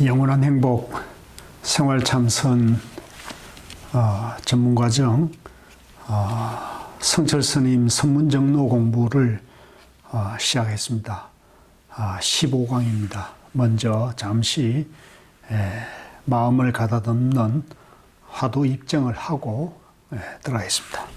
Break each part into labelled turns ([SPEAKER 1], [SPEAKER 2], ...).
[SPEAKER 1] 영원한 행복 생활참선 전문과정 성철 스님 선문정로 공부를 시작했습니다. 15강입니다. 먼저 잠시 마음을 가다듬는 화두 입정을 하고 들어가겠습니다.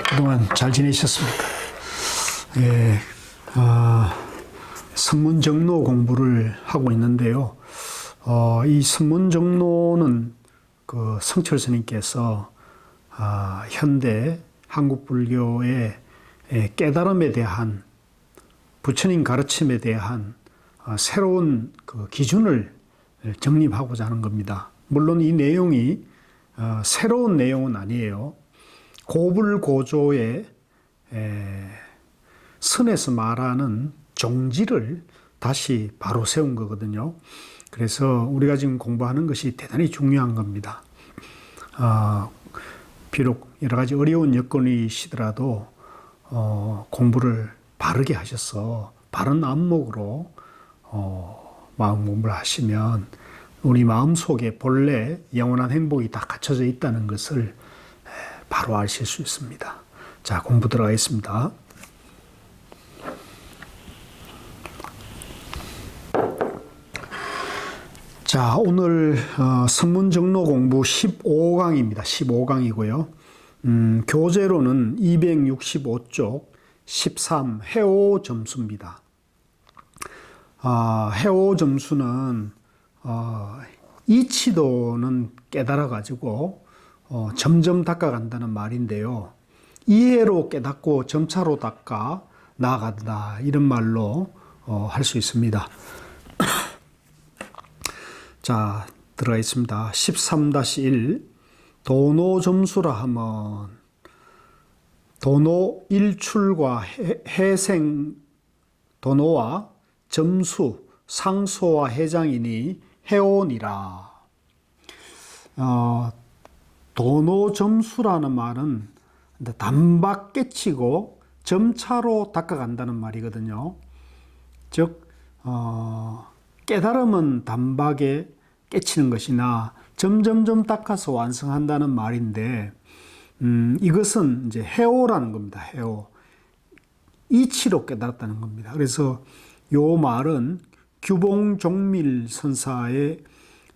[SPEAKER 1] 그동안 잘 지내셨습니까? 선문정로 공부를 하고 있는데요. 이 선문정로는 그 성철 스님께서 현대 한국 불교의 깨달음에 대한 부처님 가르침에 대한 새로운 그 기준을 정립하고자 하는 겁니다. 물론 이 내용이 새로운 내용은 아니에요. 고불고조의 선에서 말하는 종지를 다시 바로 세운 거거든요. 그래서 우리가 지금 공부하는 것이 대단히 중요한 겁니다. 비록 여러 가지 어려운 여건이시더라도 공부를 바르게 하셔서 바른 안목으로 마음 공부를 하시면 우리 마음속에 본래 영원한 행복이 다 갖춰져 있다는 것을 바로 아실 수 있습니다. 자, 공부 들어가겠습니다. 자, 오늘 선문정로 공부 15강입니다. 15강이고요. 교재로는 265쪽 13 해오 점수입니다. 해오 점수는 이치도는 깨달아가지고 점점 닦아간다는 말인데요. 이해로 깨닫고 점차로 닦아 나아간다, 이런 말로 할 수 있습니다. 자, 들어가겠습니다. 13-1 도노 점수라 하면 도노 일출과 해생 도노와 점수 상소와 해장이니 해온이라. 도노 점수라는 말은 단박 깨치고 점차로 닦아간다는 말이거든요. 즉 깨달음은 단박에 깨치는 것이나 점점점 닦아서 완성한다는 말인데, 이것은 이제 해오라는 겁니다. 해오. 이치로 깨달았다는 겁니다. 그래서 요 말은 규봉종밀 선사의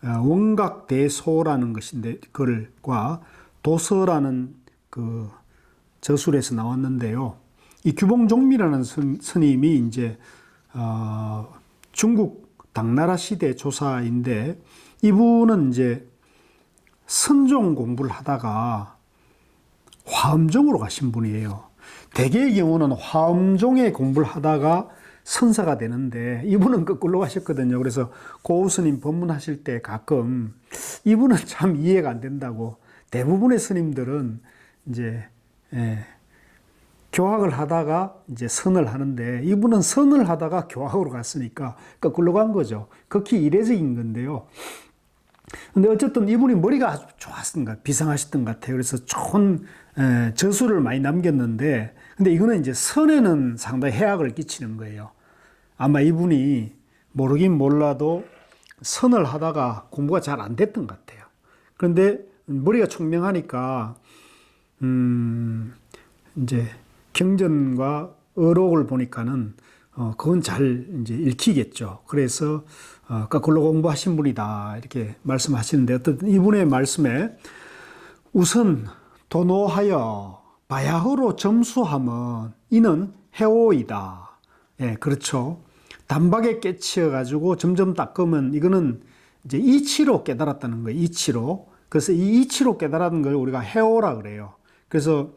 [SPEAKER 1] 원각대소라는 것인데, 그걸과 도서라는 그 저술에서 나왔는데요. 이 규봉종밀이라는 스님이 이제 중국 당나라 시대 조사인데, 이분은 이제 선종 공부를 하다가 화엄종으로 가신 분이에요. 대개의 경우는 화엄종에 공부를 하다가 선사가 되는데, 이분은 거꾸로 가셨거든요. 그래서 고우 스님 법문하실 때 가끔 이분은 참 이해가 안 된다고, 대부분의 스님들은 이제 교학을 하다가 이제 선을 하는데, 이분은 선을 하다가 교학으로 갔으니까 거꾸로 간 거죠. 극히 이례적인 건데요. 근데 어쨌든 이분이 머리가 아주 좋았던 것 같아요. 비상하셨던 것 같아요. 그래서 좋은 저술을 많이 남겼는데, 근데 이거는 이제 선에는 상당히 해악을 끼치는 거예요. 아마 이분이 모르긴 몰라도 선을 하다가 공부가 잘 안 됐던 것 같아요. 그런데 머리가 총명하니까 이제 경전과 어록을 보니까는 그건 잘 이제 읽히겠죠. 그래서 거꾸로 공부하신 분이다, 이렇게 말씀하시는데, 어떤 이분의 말씀에 우선 도노하여 바야흐로 점수하면 이는 해오이다. 예, 그렇죠. 단박에 깨치어 가지고 점점 닦으면 이거는 이제 이치로 깨달았다는 거예요. 이치로. 그래서 이 이치로 깨달은 걸 우리가 해오라 그래요. 그래서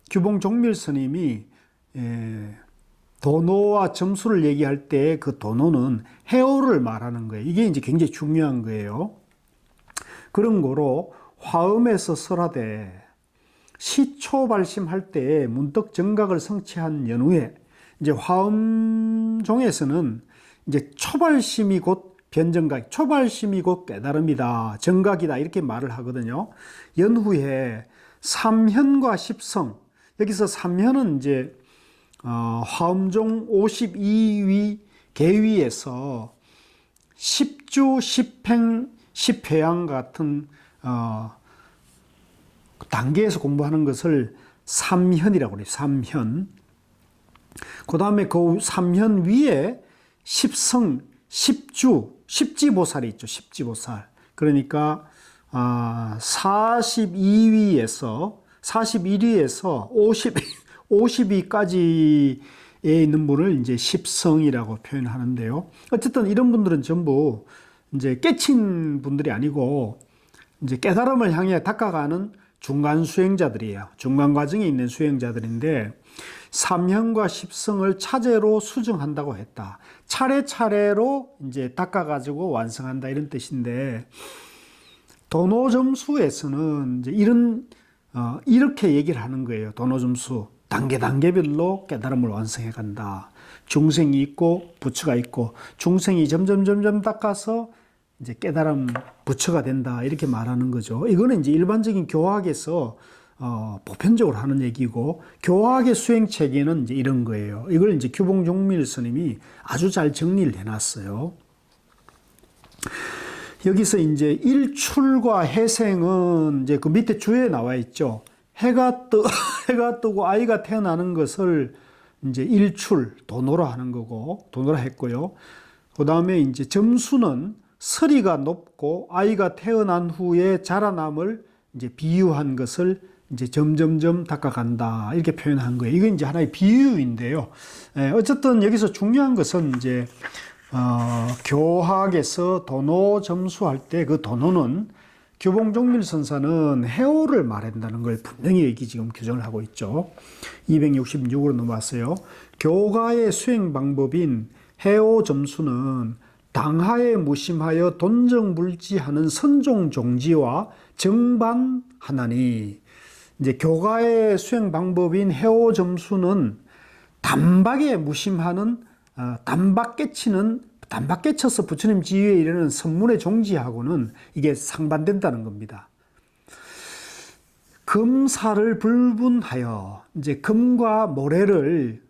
[SPEAKER 1] 규봉 종밀 스님이 도노와 점수를 얘기할 때 그 도노는 해오를 말하는 거예요. 이게 이제 굉장히 중요한 거예요. 그런 거로 화음에서 설하되 시초발심할 때 문득 정각을 성취한 연후에 이제 화음종에서는 이제 초발심이 곧 변정각, 초발심이 곧 깨달음이다, 정각이다 이렇게 말을 하거든요. 연후에 삼현과 십성, 여기서 삼현은 이제 화음종 52위 계위에서 십주, 십행, 십회양 같은 단계에서 공부하는 것을 삼현이라고 그래요. 삼현. 그 다음에 그 삼현 위에 십성, 십주, 십지보살이 있죠. 십지보살. 그러니까 42위에서 41위에서 50위까지에 있는 분을 이제 십성이라고 표현하는데요. 어쨌든 이런 분들은 전부 이제 깨친 분들이 아니고 이제 깨달음을 향해 닦아가는 중간 수행자들이에요. 중간 과정에 있는 수행자들인데 삼현과 십성을 차제로 수정한다고 했다. 차례차례로 이제 닦아가지고 완성한다 이런 뜻인데 도노점수에서는 이제 이렇게 얘기를 하는 거예요. 도노점수 단계별로 깨달음을 완성해 간다. 중생이 있고 부처가 있고 중생이 점점 닦아서 이제 깨달음 부처가 된다 이렇게 말하는 거죠. 이거는 이제 일반적인 교학에서 보편적으로 하는 얘기고 교학의 수행 체계는 이제 이런 거예요. 이걸 이제 규봉 종밀 스님이 아주 잘 정리를 해놨어요. 여기서 이제 일출과 해생은 이제 그 밑에 주에 나와 있죠. 해가 뜨고 아이가 태어나는 것을 이제 일출, 도노라 하는 거고, 도노라 했고요. 그 다음에 이제 점수는 서리가 높고 아이가 태어난 후에 자라남을 이제 비유한 것을 이제 점점점 닦아간다. 이렇게 표현한 거예요. 이건 이제 하나의 비유인데요. 어쨌든 여기서 중요한 것은 이제, 교학에서 도노 점수할 때 그 도노는 규봉종밀 선사는 해오를 말한다는 걸 분명히 여기 지금 규정을 하고 있죠. 266으로 넘어왔어요. 교가의 수행 방법인 해오 점수는 당하에 무심하여 돈정물지하는 선종 종지와 정반하나니 이제 교가의 수행 방법인 해오 점수는 단박에 무심하는 단박 깨쳐서 부처님 지위에 이르는 선문의 종지하고는 이게 상반된다는 겁니다. 금사를 불분하여 이제 금과 모래를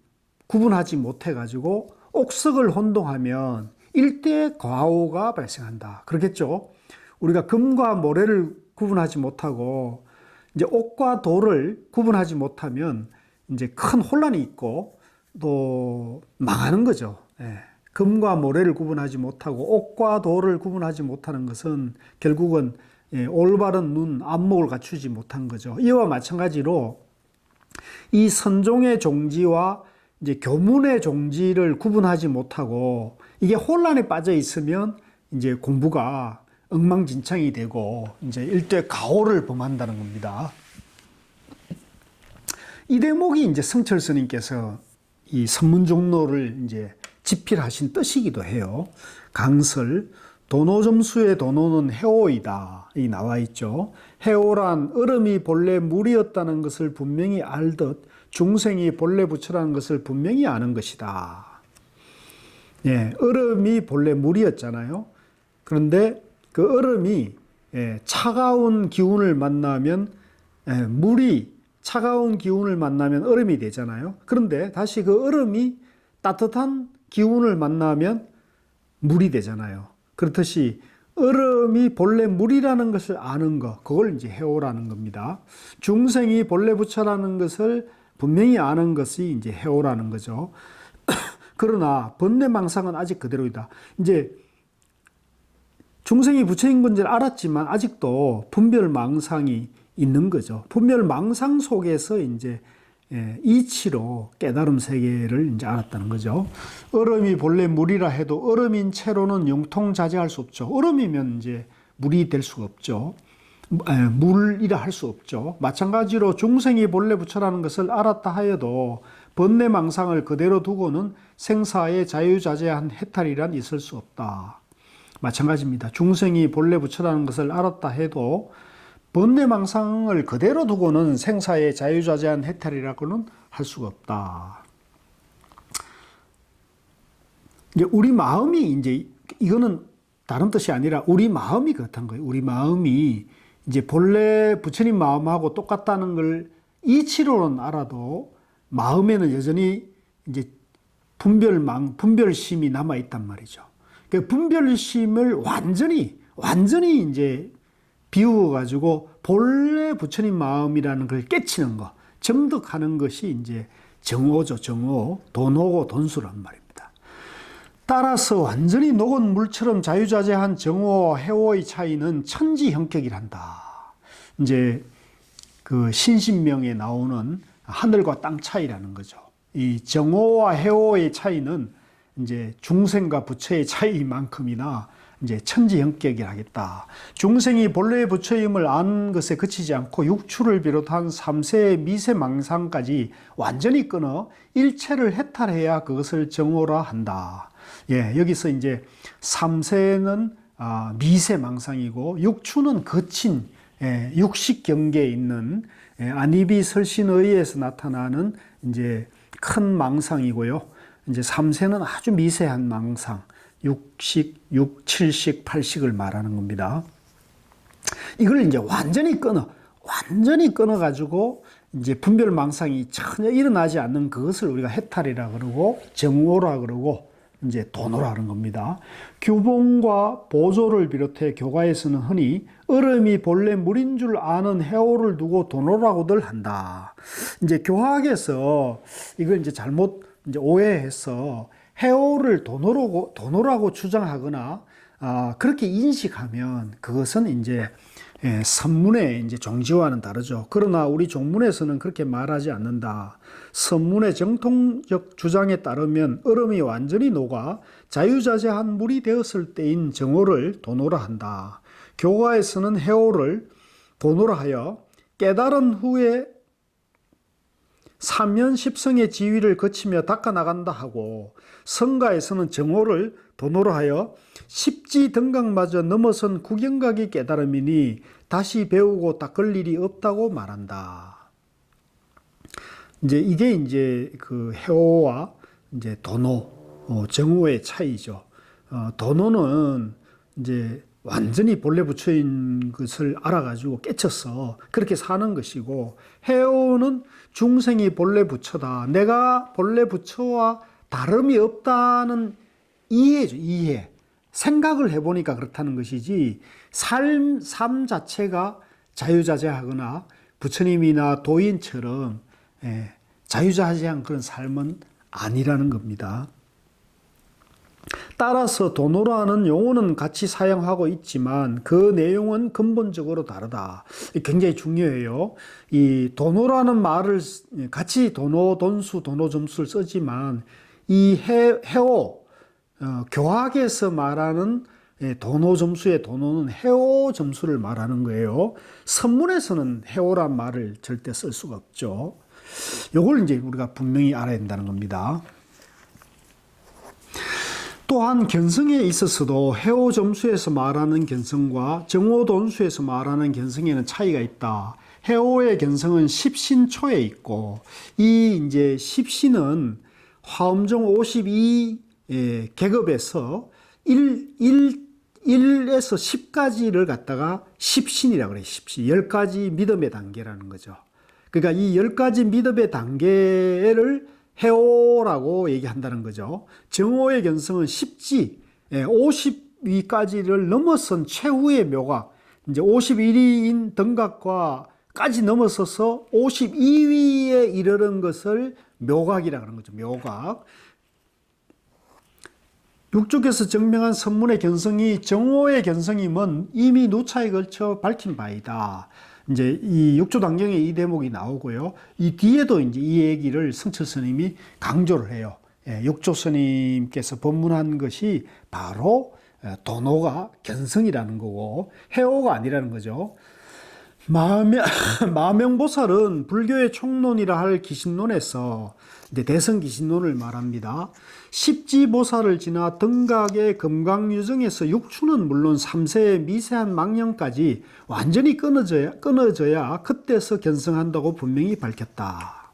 [SPEAKER 1] 구분하지 못해 가지고 옥석을 혼동하면 일대 과오가 발생한다. 그렇겠죠? 우리가 금과 모래를 구분하지 못하고 이제 옥과 돌을 구분하지 못하면 이제 큰 혼란이 있고 또 망하는 거죠. 예. 금과 모래를 구분하지 못하고 옥과 돌을 구분하지 못하는 것은 결국은 올바른 눈, 안목을 갖추지 못한 거죠. 이와 마찬가지로 이 선종의 종지와 이제 교문의 종지를 구분하지 못하고 이게 혼란에 빠져 있으면 이제 공부가 엉망진창이 되고 이제 일대 가오를 범한다는 겁니다. 이 대목이 이제 성철 스님께서 이 선문종로를 이제 집필하신 뜻이기도 해요. 강설 도노점수의 도노는 해오이다 이 나와 있죠. 해오란 얼음이 본래 물이었다는 것을 분명히 알듯 중생이 본래 부처라는 것을 분명히 아는 것이다. 예, 얼음이 본래 물이었잖아요. 그런데 그 얼음이 차가운 기운을 만나면 물이 차가운 기운을 만나면 얼음이 되잖아요. 그런데 다시 그 얼음이 따뜻한 기운을 만나면 물이 되잖아요. 그렇듯이 얼음이 본래 물이라는 것을 아는 것, 그걸 이제 해오라는 겁니다. 중생이 본래 부처라는 것을 분명히 아는 것이 이제 해오라는 거죠. 그러나 번뇌망상은 아직 그대로이다. 이제 중생이 부처인 건지를 알았지만 아직도 분별망상이 있는 거죠. 분별망상 속에서 이제 이치로 깨달음 세계를 이제 알았다는 거죠. 얼음이 본래 물이라 해도 얼음인 채로는 영통자재할 수 없죠. 얼음이면 이제 물이 될 수가 없죠. 물이라 할 수 없죠. 마찬가지로 중생이 본래 부처라는 것을 알았다 하여도 번뇌망상을 그대로 두고는 생사의 자유자재한 해탈이란 있을 수 없다. 마찬가지입니다. 중생이 본래 부처라는 것을 알았다 해도 번뇌망상을 그대로 두고는 생사의 자유자재한 해탈이라고는 할 수가 없다. 이제 우리 마음이 이제 이거는 다른 뜻이 아니라 우리 마음이 그렇다는 거예요. 우리 마음이 이제 본래 부처님 마음하고 똑같다는 걸 이치로는 알아도 마음에는 여전히 이제 분별심이 남아 있단 말이죠. 그 분별심을 완전히 이제 비우어가지고 본래 부처님 마음이라는 걸 깨치는 거, 정득하는 것이 이제 정오죠, 정오. 돈오고 돈수란 말입니다. 따라서 완전히 녹은 물처럼 자유자재한 정오와 해오의 차이는 천지형격이란다. 이제 그 신신명에 나오는 하늘과 땅 차이라는 거죠. 이 정오와 해오의 차이는 이제 중생과 부처의 차이만큼이나 이제 천지형격이라겠다. 중생이 본래의 부처임을 아는 것에 그치지 않고 육추를 비롯한 삼세의 미세망상까지 완전히 끊어 일체를 해탈해야 그것을 정오라 한다. 여기서 이제 삼세는 미세망상이고 육추는 거친 육식 경계에 있는 안이비설신에 의해서 나타나는 이제 큰 망상이고요. 이제 삼세는 아주 미세한 망상, 육식, 칠식, 팔식을 말하는 겁니다. 이걸 이제 완전히 끊어가지고 이제 분별망상이 전혀 일어나지 않는 그것을 우리가 해탈이라 그러고 정오라 그러고 이제 도노라 하는 겁니다. 규봉과 보조를 비롯해 교가에서는 흔히 얼음이 본래 물인 줄 아는 해오를 두고 도노라고들 한다. 이제 교학에서 이걸 이제 잘못 이제 오해해서 해오를 도노라고 주장하거나 그렇게 인식하면 그것은 이제 선문의 이제 종지와는 다르죠. 그러나 우리 종문에서는 그렇게 말하지 않는다. 선문의 정통적 주장에 따르면 얼음이 완전히 녹아 자유자재한 물이 되었을 때인 정오를 도노라 한다. 교가에서는 해오를 도노라 하여 깨달은 후에 삼연십성의 지위를 거치며 닦아나간다 하고, 성가에서는 정오를 도노라 하여 십지등각마저 넘어선 구경각이 깨달음이니 다시 배우고 닦을 일이 없다고 말한다. 이제 이게 이제 그 해오와 이제 도노, 정오의 차이죠. 도노는 이제 완전히 본래 부처인 것을 알아가지고 깨쳐서 그렇게 사는 것이고, 해오는 중생이 본래 부처다, 내가 본래 부처와 다름이 없다는 이해죠. 이해. 생각을 해보니까 그렇다는 것이지 삶 자체가 자유자재하거나 부처님이나 도인처럼 자유자재한 그런 삶은 아니라는 겁니다. 따라서 도노라는 용어는 같이 사용하고 있지만 그 내용은 근본적으로 다르다. 굉장히 중요해요. 이 도노라는 말을 같이 도노, 돈수, 도노 점수를 쓰지만 이 해오, 교학에서 말하는 도노 점수의 도노는 해오 점수를 말하는 거예요. 선문에서는 해오란 말을 절대 쓸 수가 없죠. 이걸 이제 우리가 분명히 알아야 된다는 겁니다. 또한 견성에 있어서도 해오 점수에서 말하는 견성과 정오 돈수에서 말하는 견성에는 차이가 있다. 해오의 견성은 십신초에 있고, 이 이제 십신은 화엄종 52 계급에서 1에서 10까지를 갖다가 십신이라고 그래요. 십신. 10가지 믿음의 단계라는 거죠. 그러니까 이 10가지 믿음의 단계를 해오라고 얘기한다는 거죠. 정오의 견성은 십지, 50위까지를 넘어선 최후의 묘각, 이제 51위인 등각과까지 넘어서서 52위에 이르는 것을 묘각이라고 하는 거죠. 묘각. 육족에서 증명한 선문의 견성이 정오의 견성임은 이미 누차에 걸쳐 밝힌 바이다. 이제 이 육조단경에 이 대목이 나오고요. 이 뒤에도 이제 이 얘기를 성철 스님이 강조를 해요. 예, 육조 스님께서 법문한 것이 바로 도노가 견성이라는 거고 해오가 아니라는 거죠. 마명보살은 불교의 총론이라 할 기신론에서 이제 대성기신론을 말합니다. 십지보살을 지나 등각의 금강유정에서 육추는 물론 3세의 미세한 망령까지 완전히 끊어져야 그때서 견성한다고 분명히 밝혔다.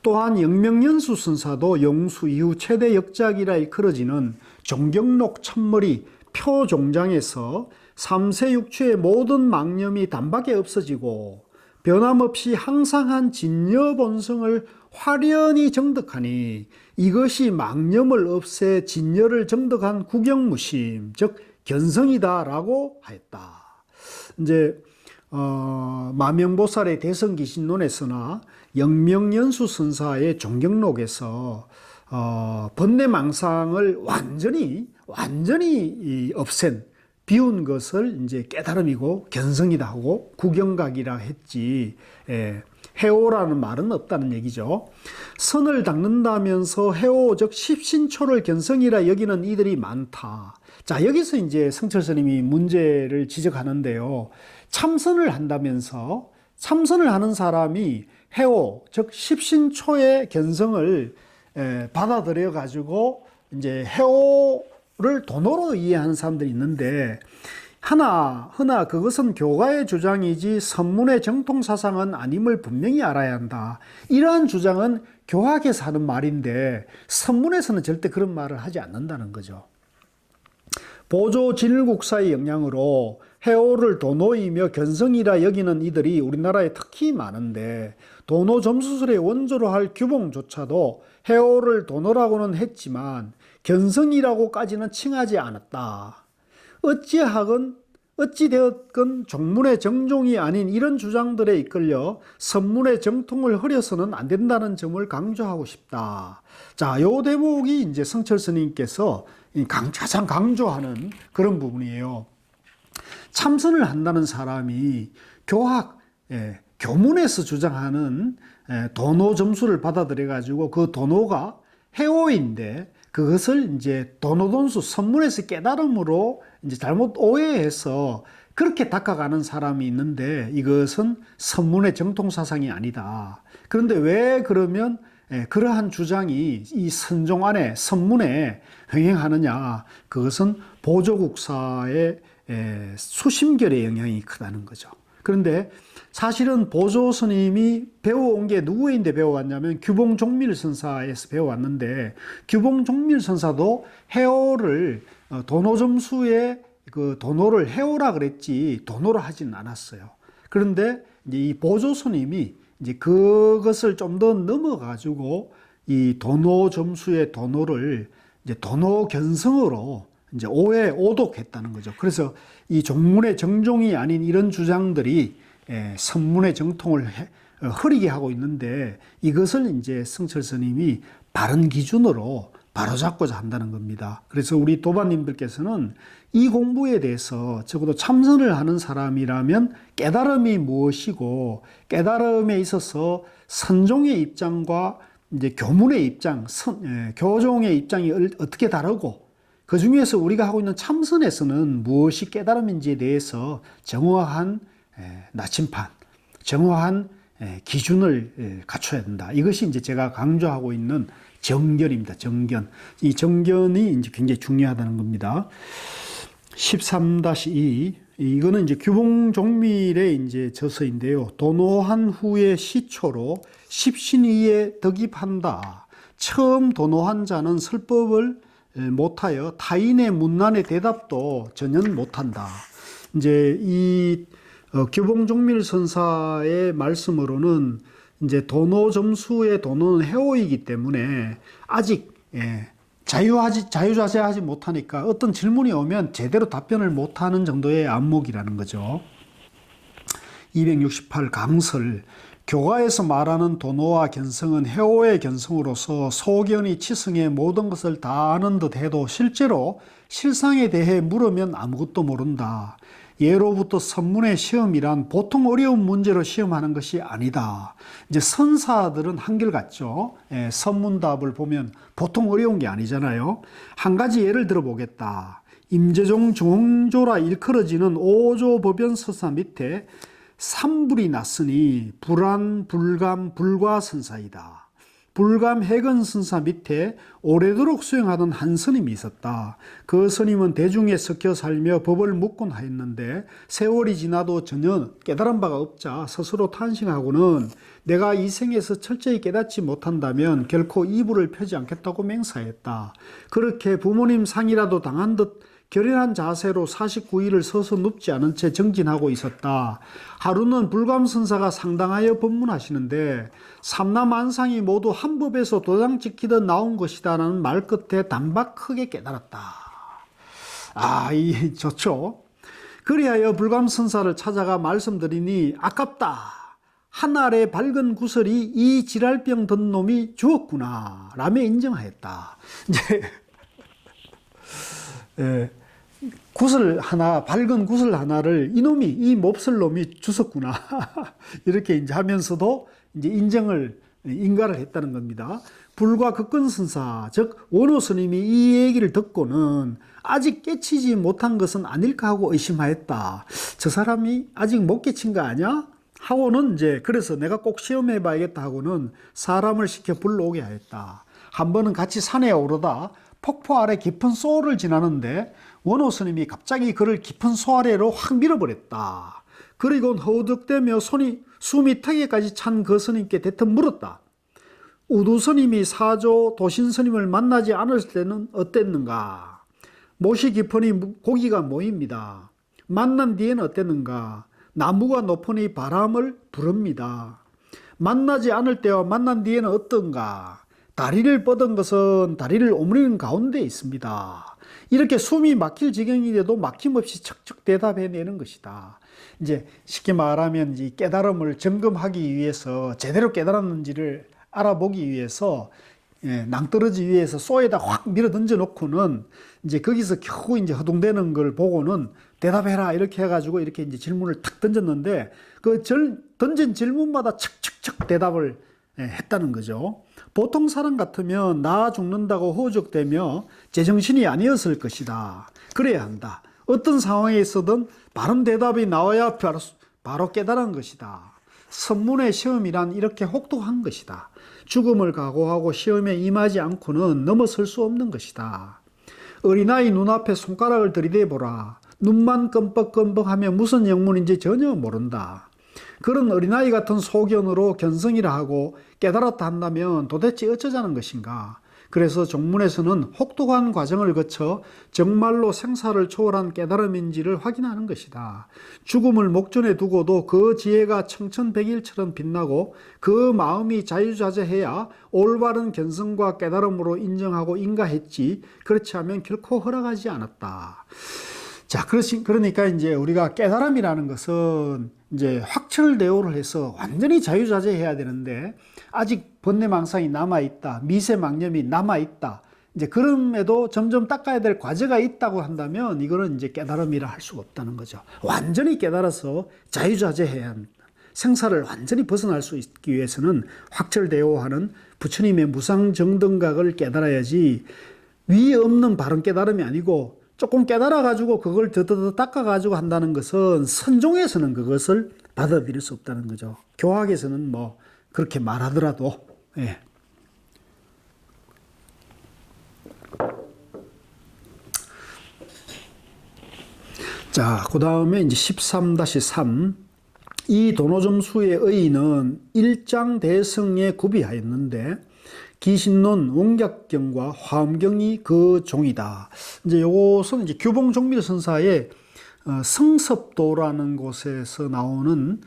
[SPEAKER 1] 또한 영명연수 선사도 영수 이후 최대 역작이라 일컬어지는 종경록 천머리 표종장에서 3세 육추의 모든 망념이 단박에 없어지고 변함없이 항상한 진여 본성을 화련히 정득하니 이것이 망념을 없애 진여를 정득한 구경무심, 즉 견성이다라고 하였다. 이제 마명보살의 대성기신론에서나 영명연수 선사의 종경록에서 번뇌망상을 완전히 없앤 비운 것을 이제 깨달음이고 견성이다 하고 구경각이라 했지, 해오라는 말은 없다는 얘기죠. 선을 닦는다면서 해오 즉 십신초를 견성이라 여기는 이들이 많다. 자, 여기서 이제 성철 스님이 문제를 지적하는데요. 참선을 한다면서 참선을 하는 사람이 해오 즉 십신초의 견성을 받아들여 가지고 이제 해오를 도노로 이해하는 사람들이 있는데, 허나 그것은 교가의 주장이지 선문의 정통사상은 아님을 분명히 알아야 한다. 이러한 주장은 교학에서 하는 말인데 선문에서는 절대 그런 말을 하지 않는다는 거죠. 보조 진일국사의 영향으로 해오를 도노이며 견성이라 여기는 이들이 우리나라에 특히 많은데, 도노 점수술의 원조로 할 규봉조차도 해오를 도노라고는 했지만 견성이라고까지는 칭하지 않았다. 어찌되었건 종문의 정종이 아닌 이런 주장들에 이끌려 선문의 정통을 흐려서는 안 된다는 점을 강조하고 싶다. 자, 요 대목이 이제 성철 스님께서 가장 강조하는 그런 부분이에요. 참선을 한다는 사람이 교문에서 주장하는 도노 점수를 받아들여 가지고 그 도노가 해오인데, 그것을 이제 도노돈수 선문에서 깨달음으로 이제 잘못 오해해서 그렇게 닦아가는 사람이 있는데, 이것은 선문의 정통사상이 아니다. 그런데 왜 그러면 그러한 주장이 이 선종 안에 선문에 흥행하느냐? 그것은 보조국사의 수심결의 영향이 크다는 거죠. 그런데 사실은 보조 스님이 배워온 게 누구인데 배워왔냐면 규봉종밀 선사에서 배워왔는데, 규봉종밀 선사도 해오를 도노점수의 그 도노를 해오라 그랬지 도노를 하지는 않았어요. 그런데 이제 이 보조 스님이 이제 그것을 좀 더 넘어가지고 이 도노점수의 도노를 이제 도노 견성으로 이제 오독했다는 거죠. 그래서 이 종문의 정종이 아닌 이런 주장들이 선문의 정통을 흐리게 하고 있는데, 이것을 이제 성철 스님이 바른 기준으로 바로잡고자 한다는 겁니다. 그래서 우리 도반님들께서는 이 공부에 대해서 적어도 참선을 하는 사람이라면 깨달음이 무엇이고, 깨달음에 있어서 선종의 입장과 이제 교문의 입장, 교종의 입장이 어떻게 다르고, 그 중에서 우리가 하고 있는 참선에서는 무엇이 깨달음인지에 대해서 정확한 나침판, 정확한 기준을 갖춰야 된다. 이것이 이제 제가 강조하고 있는 정견입니다. 정견. 이 정견이 이제 굉장히 중요하다는 겁니다. 13-2. 이거는 이제 규봉종밀의 이제 저서인데요. 도노한 후의 시초로 십신위에 덕입한다. 처음 도노한 자는 설법을 못하여 타인의 문난의 대답도 전혀 못한다. 이제 이 규봉종밀 선사의 말씀으로는 이제 도노 점수의 도노는 해오이기 때문에 아직 자유자재하지 못하니까 어떤 질문이 오면 제대로 답변을 못하는 정도의 안목이라는 거죠. 268 강설. 교가에서 말하는 도노와 견성은 해오의 견성으로서 소견이 치성의 모든 것을 다 아는 듯 해도 실제로 실상에 대해 물으면 아무것도 모른다. 예로부터 선문의 시험이란 보통 어려운 문제로 시험하는 것이 아니다. 이제 선사들은 한결같죠. 선문답을 보면 보통 어려운 게 아니잖아요. 한 가지 예를 들어보겠다. 임재종 종조라 일컬어지는 오조법연서사 밑에 삼불이 났으니 불안, 불감, 불과선사이다. 불감 해건선사 밑에 오래도록 수행하던 한 스님이 있었다. 그 스님은 대중에 섞여 살며 법을 묻곤 하였는데 세월이 지나도 전혀 깨달은 바가 없자 스스로 탄식하고는 내가 이 생에서 철저히 깨닫지 못한다면 결코 이불을 펴지 않겠다고 맹세했다. 그렇게 부모님 상이라도 당한 듯 결연한 자세로 49일을 서서 눕지 않은 채 정진하고 있었다. 하루는 불감선사가 상당하여 법문하시는데 삼남한상이 모두 한 법에서 도장 찍히듯 나온 것이다라는 말 끝에 단박 크게 깨달았다. 이 좋죠. 그리하여 불감선사를 찾아가 말씀드리니 아깝다. 한 알의 밝은 구슬이 이 지랄병 든 놈이 주었구나 라며 인정하였다. 이제 구슬 하나, 밝은 구슬 하나를 이놈이, 이 몹쓸 놈이 주었구나. 이렇게 이제 하면서도 이제 인가를 했다는 겁니다. 불과 극근선사, 즉, 원호 스님이 이 얘기를 듣고는 아직 깨치지 못한 것은 아닐까 하고 의심하였다. 저 사람이 아직 못 깨친 거 아니야? 하고는 이제, 그래서 내가 꼭 시험해 봐야겠다 하고는 사람을 시켜 불러오게 하였다. 한 번은 같이 산에 오르다 폭포 아래 깊은 소를 지나는데 원호 스님이 갑자기 그를 깊은 소 아래로 확 밀어버렸다. 그리고 허우적대며 숨이 턱에까지 찬 그 스님께 대뜸 물었다. 우두 스님이 사조 도신 스님을 만나지 않을 때는 어땠는가? 못이 깊으니 고기가 모입니다. 만난 뒤에는 어땠는가? 나무가 높으니 바람을 부릅니다. 만나지 않을 때와 만난 뒤에는 어떤가? 다리를 뻗은 것은 다리를 오므리는 가운데 있습니다. 이렇게 숨이 막힐 지경이 돼도 막힘없이 척척 대답해내는 것이다. 이제 쉽게 말하면 이 깨달음을 점검하기 위해서 제대로 깨달았는지를 알아보기 위해서 낭떠러지 위에서 쏘에다 확 밀어 던져 놓고는 이제 거기서 겨우 이제 허둥대는 걸 보고는 대답해라 이렇게 해가지고 이렇게 이제 질문을 탁 던졌는데 그 던진 질문마다 척척척 대답을 했다는 거죠. 보통 사람 같으면 나 죽는다고 허우적대며 제정신이 아니었을 것이다. 그래야 한다. 어떤 상황에 있어든 바른 대답이 나와야 바로 깨달은 것이다. 선문의 시험이란 이렇게 혹독한 것이다. 죽음을 각오하고 시험에 임하지 않고는 넘어설 수 없는 것이다. 어린아이 눈앞에 손가락을 들이대보라. 눈만 끔뻑끔뻑하며 무슨 영문인지 전혀 모른다. 그런 어린아이 같은 소견으로 견성이라 하고 깨달았다 한다면 도대체 어쩌자는 것인가? 그래서 종문에서는 혹독한 과정을 거쳐 정말로 생사를 초월한 깨달음인지를 확인하는 것이다. 죽음을 목전에 두고도 그 지혜가 청천백일처럼 빛나고 그 마음이 자유자재해야 올바른 견성과 깨달음으로 인정하고 인가했지, 그렇지 않으면 결코 허락하지 않았다. 자, 그러니까 이제 우리가 깨달음이라는 것은 이제 확철대오를 해서 완전히 자유자재해야 되는데 아직 번뇌망상이 남아있다, 미세망념이 남아있다, 이제 그럼에도 점점 닦아야 될 과제가 있다고 한다면 이거는 이제 깨달음이라 할 수가 없다는 거죠. 완전히 깨달아서 자유자재해야 합니다. 생사를 완전히 벗어날 수 있기 위해서는 확철대오하는 부처님의 무상정등각을 깨달아야지 위 없는 바른 깨달음이 아니고 조금 깨달아가지고 그걸 더더더 닦아가지고 한다는 것은 선종에서는 그것을 받아들일 수 없다는 거죠. 교학에서는 뭐 그렇게 말하더라도. 예. 자, 그 다음에 이제 13-3. 이 도노점수의 의의는 일장대성에 구비하였는데 기신론 원각경과 화엄경이 그 종이다. 이제 요것은 이제 규봉종밀선사의 성섭도라는 곳에서 나오는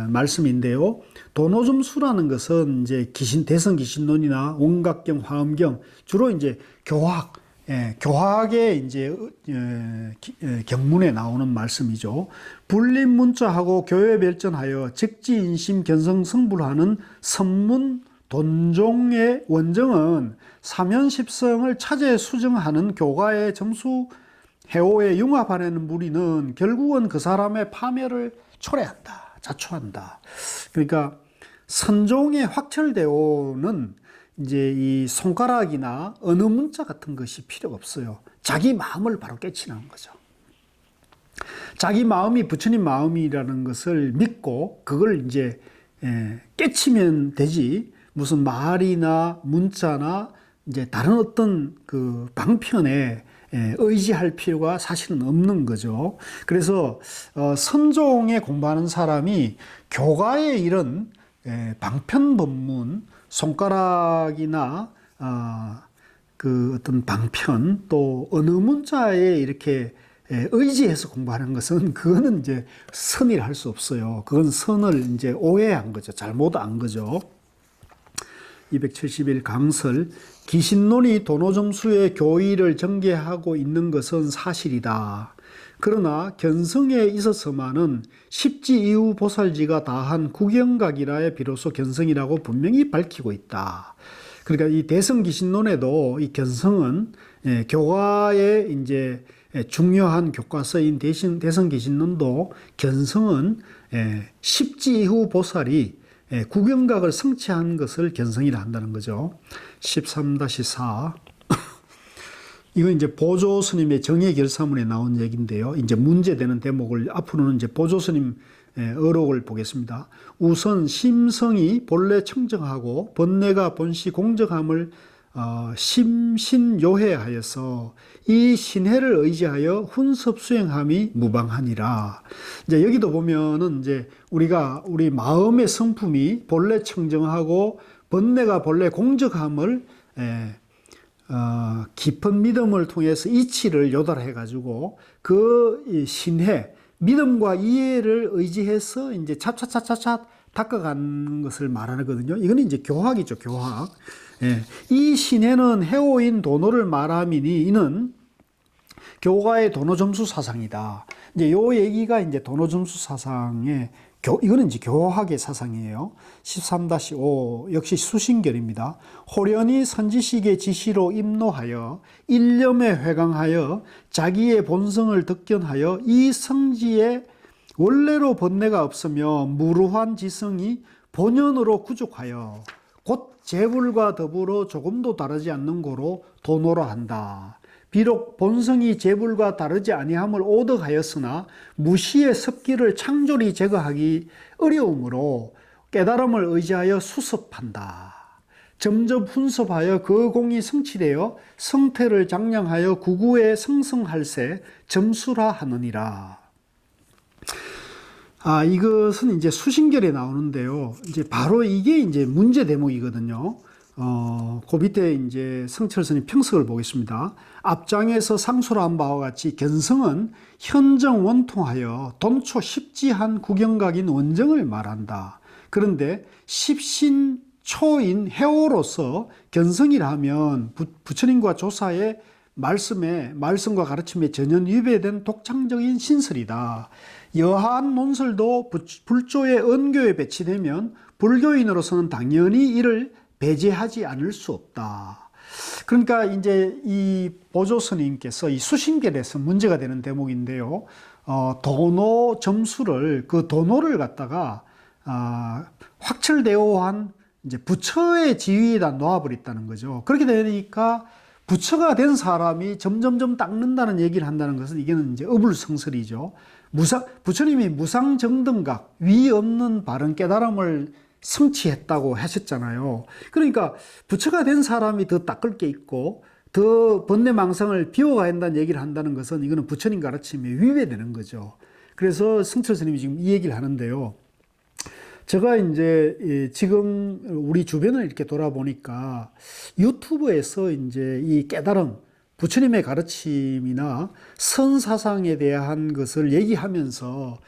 [SPEAKER 1] 말씀인데요. 도노점수라는 것은 이제 대성 기신론이나 원각경, 화엄경 주로 이제 교학의 이제 경문에 나오는 말씀이죠. 불립문자하고 교회 별전하여 직지인심 견성 성불하는 선문 돈종의 원정은 사면십성을 차제 수정하는 교가의 점수 해오에 융합하려는 무리는 결국은 그 사람의 파멸을 초래한다, 자초한다. 그러니까 선종의 확철대오는 이제 이 손가락이나 어느 문자 같은 것이 필요가 없어요. 자기 마음을 바로 깨치는 거죠. 자기 마음이 부처님 마음이라는 것을 믿고 그걸 이제 깨치면 되지, 무슨 말이나 문자나 이제 다른 어떤 그 방편에 의지할 필요가 사실은 없는 거죠. 그래서 선종에 공부하는 사람이 교가의 이런 방편 법문, 손가락이나 그 어떤 방편 또 어느 문자에 이렇게 의지해서 공부하는 것은 그거는 이제 선이라 할 수 없어요. 그건 선을 이제 오해한 거죠. 잘못 안 거죠. 271 강설 기신론이 도노점수의 교의를 전개하고 있는 것은 사실이다. 그러나 견성에 있어서만은 십지 이후 보살지가 다한 구경각이라에 비로소 견성이라고 분명히 밝히고 있다. 그러니까 이 대성기신론에도 이 견성은 교과의 이제 중요한 교과서인 대성기신론도 견성은 십지 이후 보살이 구경각을 성취한 것을 견성이라 한다는 거죠. 13-4 이건 이제 보조 스님의 정예 결사문에 나온 얘기인데요. 이제 문제되는 대목을 앞으로는 이제 보조 스님 어록을 보겠습니다. 우선 심성이 본래 청정하고 번뇌가 본시 공정함을 심신요해하여서 이 신해를 의지하여 훈섭 수행함이 무방하니라. 이제 여기도 보면은 이제 우리 마음의 성품이 본래 청정하고 번뇌가 본래 공정함을 깊은 믿음을 통해서 이치를 요달해 가지고 그 신해 믿음과 이해를 의지해서 이제 차차차차차 닦아가는 것을 말하거든요. 이거는 이제 교학이죠, 교학. 이 신해는 해오인 도노를 말함이니 이는 교가의 도노점수 사상이다. 이제 요 얘기가 이제 도노점수 사상의 이거는 이제 교학의 사상이에요. 13-5 역시 수신결입니다. 호련히 선지식의 지시로 임노하여 일념에 회강하여 자기의 본성을 득견하여 이 성지에 원래로 번뇌가 없으며 무루한 지성이 본연으로 구족하여 곧 재불과 더불어 조금도 다르지 않는 고로 도노라 한다. 비록 본성이 재불과 다르지 아니함을 오덕하였으나 무시의 습기를 창조리 제거하기 어려우므로 깨달음을 의지하여 수습한다. 점점 훈습하여 그 공이 성취되어 성태를 장량하여 구구에 성성할세 점수라 하느니라. 이것은 이제 수신결에 나오는데요. 이제 바로 이게 이제 문제 대목이거든요. 그 밑에 이제 성철스님 평석을 보겠습니다. 앞장에서 상소한 바와 같이 견성은 현정 원통하여 돈초 십지한 구경각인 원정을 말한다. 그런데 십신초인 해오로서 견성이라 하면 부처님과 조사의 말씀과 가르침에 전혀 위배된 독창적인 신설이다. 여하한 논설도 불조의 언교에 배치되면 불교인으로서는 당연히 이를 배제하지 않을 수 없다. 그러니까 이제 이 보조 스님께서 이 수신결에서 문제가 되는 대목인데요. 도노 점수를 그 도노를 갖다가 확철대오한 이제 부처의 지위에다 놓아버렸다는 거죠. 그렇게 되니까 부처가 된 사람이 점점점 닦는다는 얘기를 한다는 것은 이게는 이제 어불성설이죠. 부처님이 무상정등각, 위 없는 바른 깨달음을 성취했다고 하셨잖아요. 그러니까 부처가 된 사람이 더 닦을 게 있고 더 번뇌망상을 비워가야 한다는 얘기를 한다는 것은 이거는 부처님 가르침에 위배되는 거죠. 그래서 성철 스님이 지금 이 얘기를 하는데요. 제가 이제 지금 우리 주변을 이렇게 돌아보니까 유튜브에서 이제 이 깨달음, 부처님의 가르침이나 선사상에 대한 것을 얘기하면서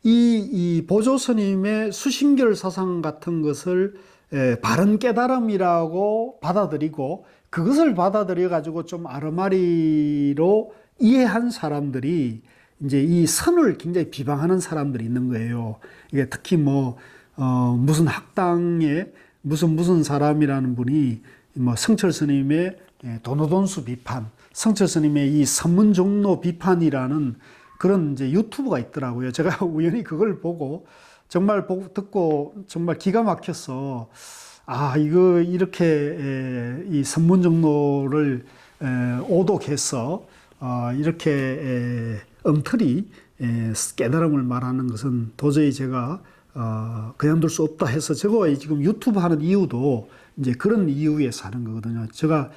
[SPEAKER 1] 이 보조 스님의 수신결 사상 같은 것을 바른 깨달음이라고 받아들이고 그것을 받아들여 가지고 좀 아르마리로 이해한 사람들이 이제 이 선을 굉장히 비방하는 사람들이 있는 거예요. 이게 특히 무슨 학당에 무슨 사람이라는 분이 성철 스님의 도노돈수 비판, 성철 스님의 이 선문종로 비판이라는 그런 이제 유튜브가 있더라고요. 제가 우연히 그걸 보고 정말 듣고 정말 기가 막혀서 이거 이렇게 이 선문종로를 오독해서 이렇게 엉터리 깨달음을 말하는 것은 도저히 제가 그냥둘 수 없다 해서 제가 지금 유튜브 하는 이유도 이제 그런 이유에서 하는 거거든요. 제가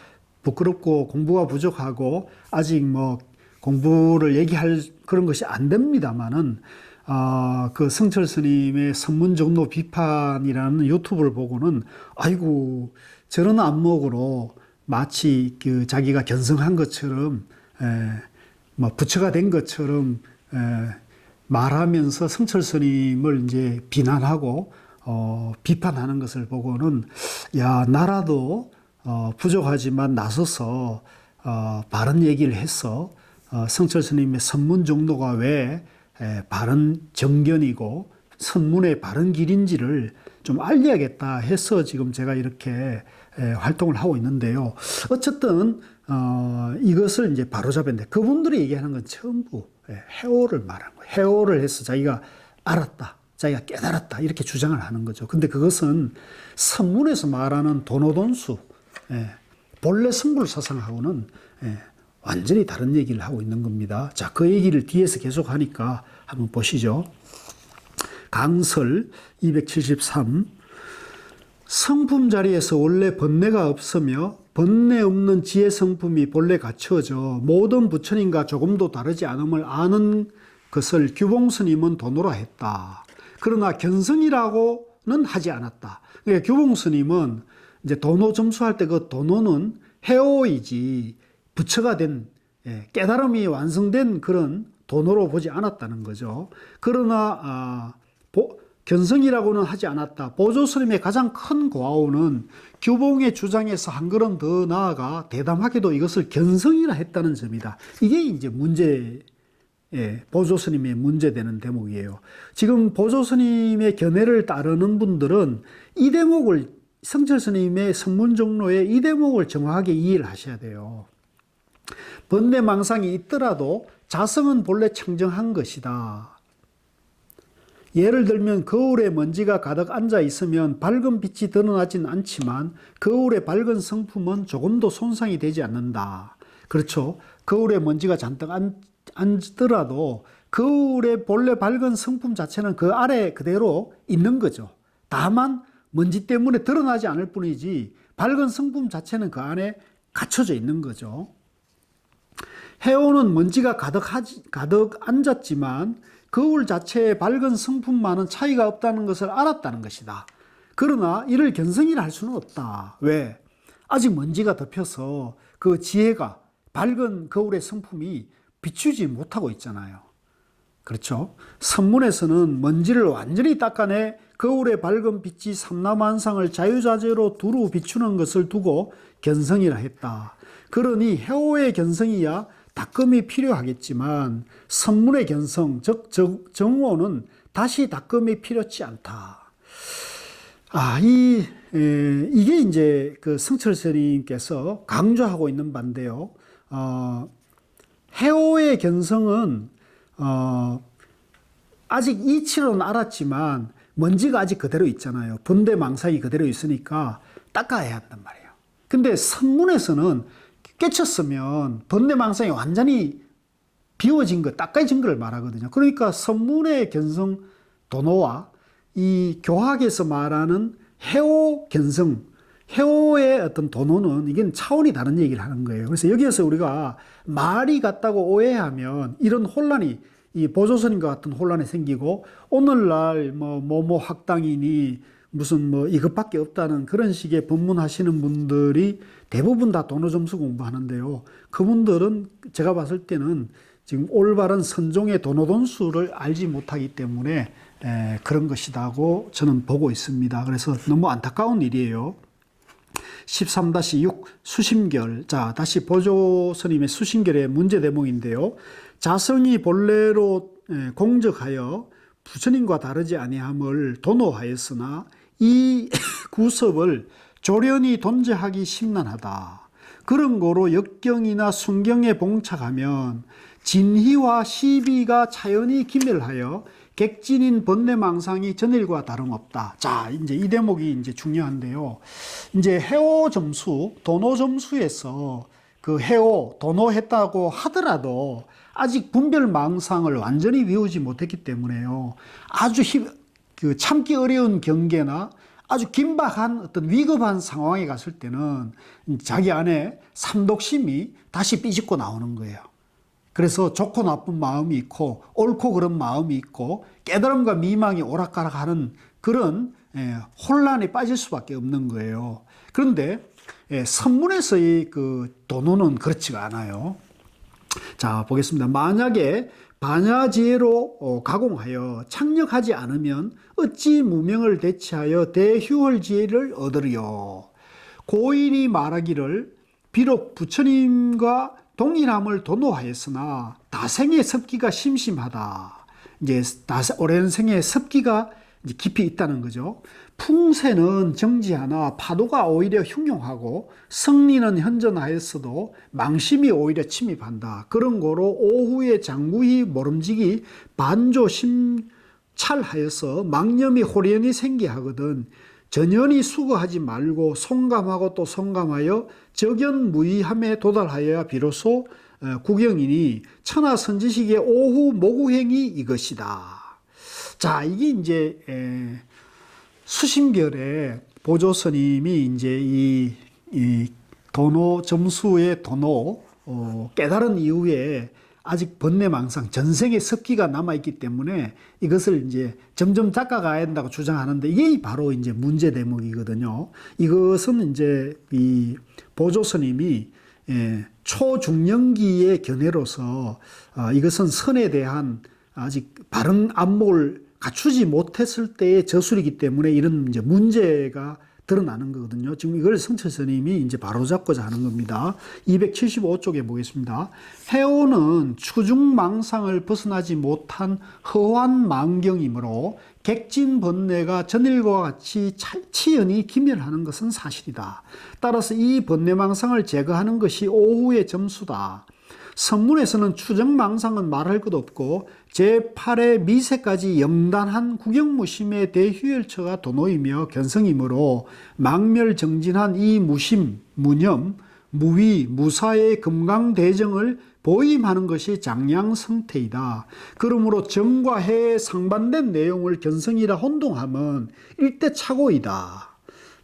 [SPEAKER 1] 부끄럽고 공부가 부족하고 아직 뭐 공부를 얘기할 그런 것이 안 됩니다만은 그 성철 스님의 선문종로 비판이라는 유튜브를 보고는 아이고 저런 안목으로 마치 그 자기가 견성한 것처럼 뭐 부처가 된 것처럼 말하면서 성철 스님을 이제 비난하고 비판하는 것을 보고는 야 나라도 부족하지만 나서서 바른 얘기를 해서 성철 스님의 선문종로가 왜 바른 정견이고 선문의 바른 길인지를 좀 알려야겠다 해서 지금 제가 이렇게 활동을 하고 있는데요. 어쨌든 이것을 이제 바로잡았는데 그분들이 얘기하는 건 전부 해오를 말한 거예요. 해오를 해서 자기가 알았다, 자기가 깨달았다 이렇게 주장을 하는 거죠. 근데 그것은 선문에서 말하는 도노돈수 본래 성불 사상하고는 완전히 다른 얘기를 하고 있는 겁니다. 자, 그 얘기를 뒤에서 계속 하니까 한번 보시죠. 강설 273 성품 자리에서 원래 번뇌가 없으며 번뇌 없는 지혜 성품이 본래 갖추어져 모든 부처님과 조금도 다르지 않음을 아는 것을 규봉스님은 도노라 했다. 그러나 견성이라고는 하지 않았다. 그러니까 규봉스님은 이제 도노 점수할 때 그 도노는 해오이지 부처가 된 깨달음이 완성된 그런 도노로 보지 않았다는 거죠. 그러나 견성이라고는 하지 않았다. 보조스님의 가장 큰 고아오는 규봉의 주장에서 한 걸음 더 나아가 대담하게도 이것을 견성이라 했다는 점이다. 이게 이제 보조스님의 문제되는 대목이에요. 지금 보조스님의 견해를 따르는 분들은 이 대목을 성철 스님의 선문종로의 이 대목을 정확하게 이해를 하셔야 돼요. 번뇌망상이 있더라도 자성은 본래 청정한 것이다. 예를 들면 거울에 먼지가 가득 앉아 있으면 밝은 빛이 드러나진 않지만 거울의 밝은 성품은 조금도 손상이 되지 않는다. 그렇죠. 거울에 먼지가 잔뜩 앉더라도 거울의 본래 밝은 성품 자체는 그 아래 그대로 있는 거죠. 다만 먼지 때문에 드러나지 않을 뿐이지 밝은 성품 자체는 그 안에 갖춰져 있는 거죠. 해오는 먼지가 가득 앉았지만 거울 자체의 밝은 성품만은 차이가 없다는 것을 알았다는 것이다. 그러나 이를 견성이라 할 수는 없다. 왜? 아직 먼지가 덮여서 그 지혜가 밝은 거울의 성품이 비추지 못하고 있잖아요. 그렇죠? 선문에서는 먼지를 완전히 닦아내 거울의 밝은 빛이 삼라만상을 자유자재로 두루 비추는 것을 두고 견성이라 했다. 그러니 해오의 견성이야 닦음이 필요하겠지만 선문의 견성, 즉 정오는 다시 닦음이 필요치 않다. 이게 이제 그 성철 스님께서 강조하고 있는 바인데요. 해오의 견성은 아직 이치로는 알았지만 먼지가 아직 그대로 있잖아요. 번뇌망상이 그대로 있으니까 닦아야 한단 말이에요. 근데 선문에서는 깨쳤으면 번뇌망상이 완전히 비워진 것, 닦아진 걸 말하거든요. 그러니까 선문의 견성 도노와 이 교학에서 말하는 해오 견성, 해오의 어떤 도노는 이게 차원이 다른 얘기를 하는 거예요. 그래서 여기에서 우리가 말이 같다고 오해하면 이런 혼란이 이 보조선인과 같은 혼란이 생기고 오늘날 뭐 학당이니 무슨 이것밖에 없다는 그런 식의 법문하시는 분들이 대부분 다 도노점수 공부하는데요. 그분들은 제가 봤을 때는 지금 올바른 선종의 도노돈수를 알지 못하기 때문에 그런 것이라고 저는 보고 있습니다. 그래서 너무 안타까운 일이에요. 13-6 수심결. 자, 다시 보조스님의 수심결의 문제 대목인데요. 자성이 본래로 공적하여 부처님과 다르지 아니함을 도노하였으나 이 구섭을 조련히 돈제하기 심란하다. 그런 거로 역경이나 순경에 봉착하면 진희와 시비가 자연히 기멸하여 객진인 번뇌망상이 전일과 다름없다. 자, 이제 이 대목이 이제 중요한데요. 이제 해오 점수, 도노 점수에서 그 해오, 도노했다고 하더라도 아직 분별망상을 완전히 외우지 못했기 때문에요. 아주 그 참기 어려운 경계나 아주 긴박한 어떤 위급한 상황에 갔을 때는 자기 안에 삼독심이 다시 삐집고 나오는 거예요. 그래서 좋고 나쁜 마음이 있고 옳고 그런 마음이 있고 깨달음과 미망이 오락가락하는 그런 혼란에 빠질 수밖에 없는 거예요. 그런데 선문에서의 그 도노는 그렇지가 않아요. 자, 보겠습니다. 만약에 반야지혜로 가공하여 착력하지 않으면 어찌 무명을 대체하여 대휴월지혜를 얻으리요. 고인이 말하기를 비록 부처님과 동일함을 도노하였으나 다생의 습기가 심심하다. 이제 오랜 생의 습기가 깊이 있다는 거죠. 풍세는 정지하나 파도가 오히려 흉용하고 성리는 현존하였어도 망심이 오히려 침입한다. 그런 거로 오후에 장구히 모름지기 반조 심찰하여서 망념이 호련히 생기하거든 전연히 수거하지 말고 송감하고 또 송감하여 적연무의함에 도달하여야 비로소 구경이니 천하선지식의 오후 모구행이 이것이다. 자, 이게 이제 수심결의 보조스님이 이제 이 도노 점수의 도노 깨달은 이후에 아직 번뇌망상 전생의 습기가 남아있기 때문에 이것을 이제 점점 닦아가야 된다고 주장하는데 이게 바로 이제 문제 대목이거든요. 이것은 이제 이 보조스님이 초중년기의 견해로서 이것은 선에 대한 아직 바른 안목을 갖추지 못했을 때의 저술이기 때문에 이런 이제 문제가 드러나는 거거든요. 지금 이걸 성철 스님이 이제 바로잡고자 하는 겁니다. 275쪽에 보겠습니다. 해오는 추중망상을 벗어나지 못한 허환 망경이므로 객진 번뇌가 전일과 같이 치연히 기멸하는 것은 사실이다. 따라서 이 번뇌망상을 제거하는 것이 오후의 점수다. 선문에서는 추정망상은 말할 것 없고 제8의 미세까지 영단한 구경무심의 대휴열처가 도노이며 견성이므로 망멸정진한 이 무심, 무념, 무위, 무사의 금강대정을 보임하는 것이 장량성태이다. 그러므로 정과 해에 상반된 내용을 견성이라 혼동하면 일대착오이다.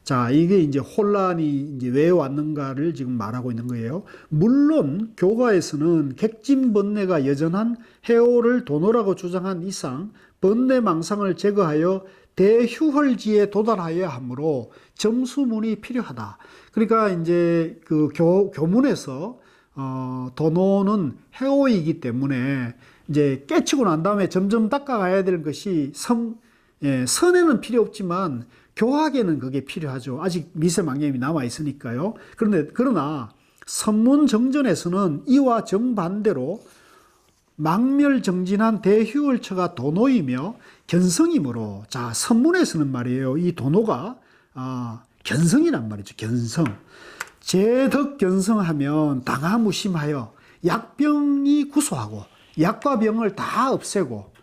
[SPEAKER 1] 자, 이게 이제 혼란이 이제 왜 왔는가를 지금 말하고 있는 거예요. 물론 교가에서는 객진 번뇌가 여전한 해오를 도노라고 주장한 이상 번뇌망상을 제거하여 대휴월지에 도달하여야 하므로 점수문이 필요하다. 그러니까 이제 그 교문에서 도노는 해오이기 때문에 이제 깨치고 난 다음에 점점 닦아가야 되는 것이 선에는 필요 없지만 교학에는 그게 필요하죠. 아직 미세망념이 남아 있으니까요. 그러나 선문정전에서는 이와 정반대로 망멸정진한 대휴월처가 도노이며 견성이므로, 자, 선문에서는 말이에요. 이 도노가 견성이란 말이죠. 견성. 제덕 견성하면 당하무심하여 약병이 구소하고 약과 병을 다 없애고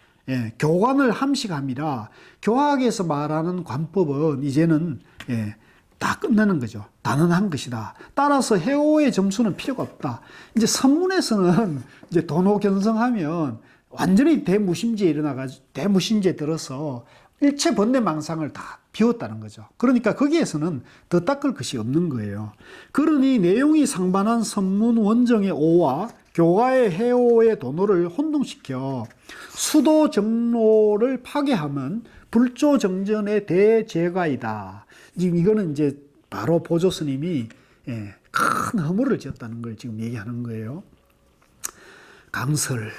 [SPEAKER 1] 교관을 함식함이라 교학에서 말하는 관법은 이제는 다 끝나는 거죠. 단언한 것이다. 따라서 해오의 점수는 필요가 없다. 이제 선문에서는 이제 도노 견성하면 완전히 대무심지에 일어나가지고 대무심지에 들어서 일체 번뇌망상을 다 비웠다는 거죠. 그러니까 거기에서는 더 닦을 것이 없는 거예요. 그러니 내용이 상반한 선문 원정의 오와 교가의 해오의 도노를 혼동시켜 수도 정로를 파괴하면 불조 정전의 대제가이다. 지금 이거는 이제 바로 보조 스님이 큰 허물을 지었다는 걸 지금 얘기하는 거예요. 강설.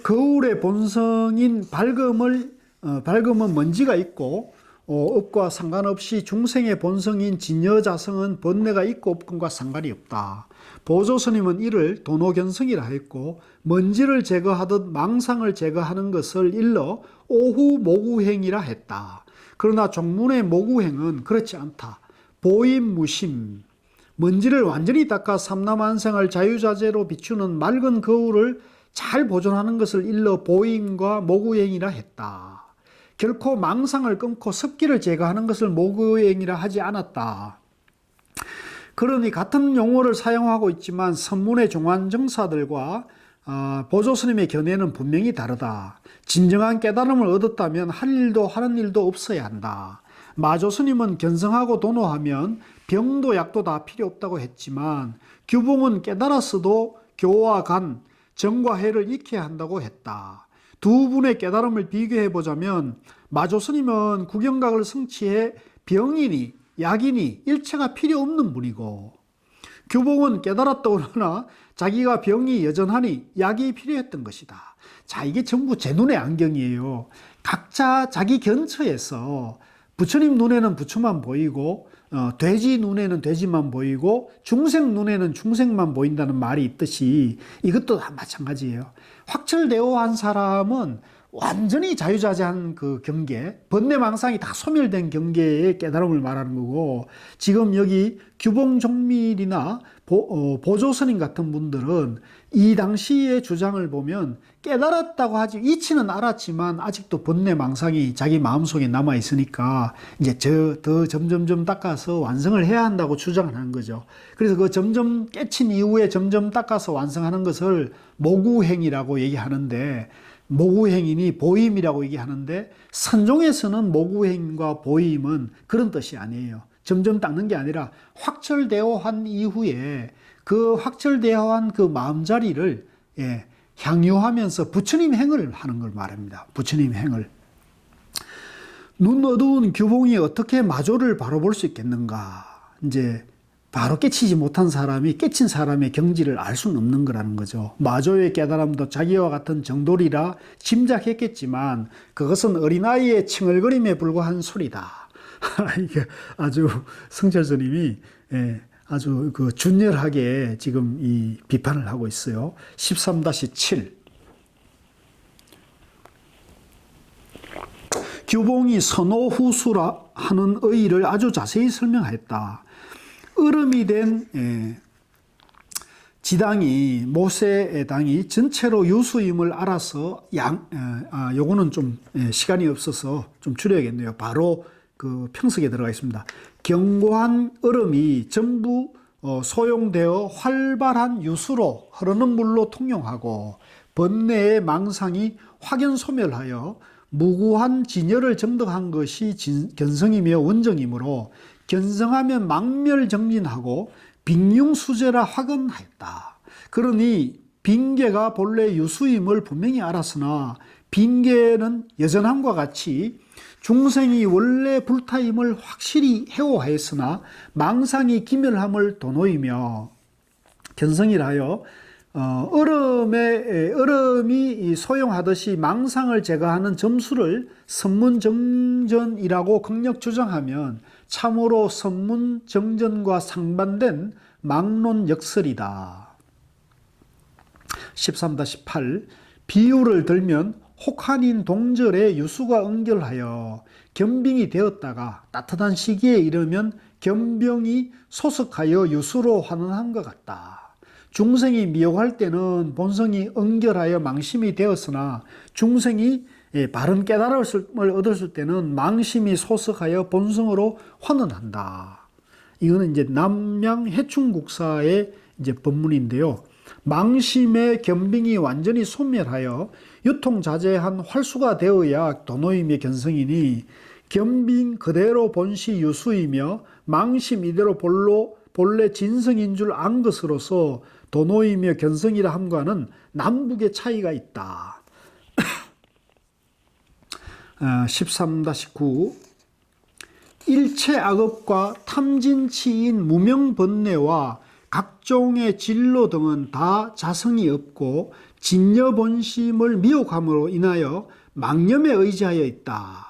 [SPEAKER 1] 거울의 본성인 밝음은 먼지가 있고 업과 상관없이 중생의 본성인 진여자성은 번뇌가 있고 없건과 상관이 없다. 보조스님은 이를 도노견성이라 했고 먼지를 제거하듯 망상을 제거하는 것을 일러 오후 모구행이라 했다. 그러나 종문의 모구행은 그렇지 않다. 보임 무심, 먼지를 완전히 닦아 삼남한생을 자유자재로 비추는 맑은 거울을 잘 보존하는 것을 일러 보임과 모구행이라 했다. 결코 망상을 끊고 습기를 제거하는 것을 모구행이라 하지 않았다. 그러니 같은 용어를 사용하고 있지만 선문의 종안정사들과 보조스님의 견해는 분명히 다르다. 진정한 깨달음을 얻었다면 할 일도 하는 일도 없어야 한다. 마조스님은 견성하고 도노하면 병도 약도 다 필요 없다고 했지만 규봉은 깨달았어도 교와 간, 정과 해를 익혀야 한다고 했다. 두 분의 깨달음을 비교해 보자면 마조스님은 구경각을 성취해 병이니 약이니 일체가 필요 없는 분이고 규봉은 깨달았다 그러나 자기가 병이 여전하니 약이 필요했던 것이다. 자, 이게 전부 제 눈의 안경이에요. 각자 자기 근처에서 부처님 눈에는 부처만 보이고 돼지 눈에는 돼지만 보이고 중생 눈에는 중생만 보인다는 말이 있듯이 이것도 다 마찬가지예요. 확철대오한 사람은 완전히 자유자재한 그 경계, 번뇌망상이 다 소멸된 경계의 깨달음을 말하는 거고, 지금 여기 규봉종밀이나 보조스님 같은 분들은 이 당시의 주장을 보면 깨달았다고 하지, 이치는 알았지만 아직도 번뇌망상이 자기 마음속에 남아 있으니까 이제 더 점점점 닦아서 완성을 해야 한다고 주장을 하는 거죠. 그래서 그 점점 깨친 이후에 점점 닦아서 완성하는 것을 모구행이라고 얘기하는데, 모구행이니 보임이라고 얘기하는데 선종에서는 모구행과 보임은 그런 뜻이 아니에요. 점점 닦는 게 아니라 확철대오한 이후에 그 확철대오한 그 마음자리를 향유하면서 부처님 행을 하는 걸 말합니다. 부처님 행을. 눈 어두운 규봉이 어떻게 마조를 바로 볼 수 있겠는가. 이제 바로 깨치지 못한 사람이 깨친 사람의 경지를 알 수는 없는 거라는 거죠. 마조의 깨달음도 자기와 같은 정도리라 짐작했겠지만 그것은 어린아이의 칭얼거림에 불과한 소리다. 이게 아주 성철 스님이 아주 그 준열하게 지금 이 비판을 하고 있어요. 13-7 규봉이 선호후수라 하는 의의를 아주 자세히 설명하였다. 얼음이 된 지당이 모세의 당이 전체로 유수임을 알아서 요거는 좀 시간이 없어서 좀 줄여야겠네요. 바로 그 평석에 들어가 있습니다. 견고한 얼음이 전부 소용되어 활발한 유수로 흐르는 물로 통용하고 번뇌의 망상이 확연 소멸하여 무구한 진열을 정득한 것이 견성이며 원정이므로 견성하면 망멸정진하고 빙융수제라 확언하였다. 그러니 빙계가 본래 유수임을 분명히 알았으나 빙계는 여전함과 같이 중생이 원래 불타임을 확실히 해오하였으나 망상이 기멸함을 도노이며 견성이라여 얼음이 소용하듯이 망상을 제거하는 점수를 선문정전이라고 극력 주장하면 참으로 선문정전과 상반된 막론역설이다. 13-8 비유를 들면 혹한인 동절에 유수가 응결하여 견빙이 되었다가 따뜻한 시기에 이르면 견병이 소석하여 유수로 환원한 것 같다. 중생이 미혹할 때는 본성이 응결하여 망심이 되었으나 중생이 바른 깨달음을 얻었을 때는 망심이 소석하여 본성으로 환원한다. 이거는 이제 남양해충국사의 이제 법문인데요. 망심의 견빙이 완전히 소멸하여 유통자재한 활수가 되어야 도노이며 견성이니 견빙 그대로 본시 유수이며 망심 이대로 본래 진성인 줄 안 것으로서 도노이며 견성이라 함과는 남북의 차이가 있다. 13-9 일체 악업과 탐진치인 무명번뇌와 각종의 진로 등은 다 자성이 없고 진여본심을 미혹함으로 인하여 망념에 의지하여 있다.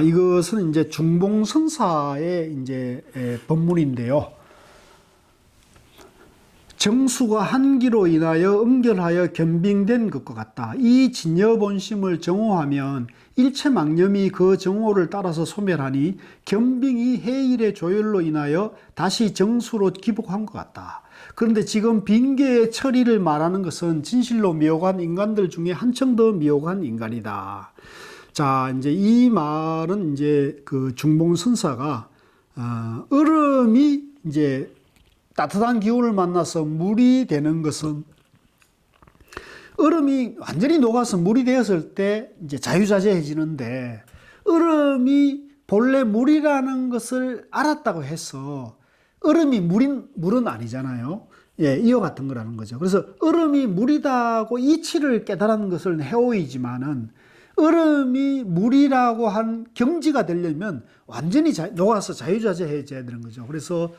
[SPEAKER 1] 이것은 이제 중봉선사의 이제 법문인데요. 정수가 한기로 인하여 응결하여 겸빙된 것과 같다. 이 진여본심을 정오하면 일체망념이 그 정오를 따라서 소멸하니 겸빙이 해일의 조율로 인하여 다시 정수로 기복한 것 같다. 그런데 지금 빙계의 처리를 말하는 것은 진실로 미혹한 인간들 중에 한층 더 미혹한 인간이다. 자, 이제 이 말은 이제 그 중봉선사가 얼음이 이제 따뜻한 기운을 만나서 물이 되는 것은 얼음이 완전히 녹아서 물이 되었을 때 이제 자유자재해지는데 얼음이 본래 물이라는 것을 알았다고 해서 얼음이 물은 아니잖아요. 예, 이와 같은 거라는 거죠. 그래서 얼음이 물이다고 이치를 깨달은 것을 해오이지만은 얼음이 물이라고 한 경지가 되려면 완전히 녹아서 자유자재해져야 되는 거죠. 그래서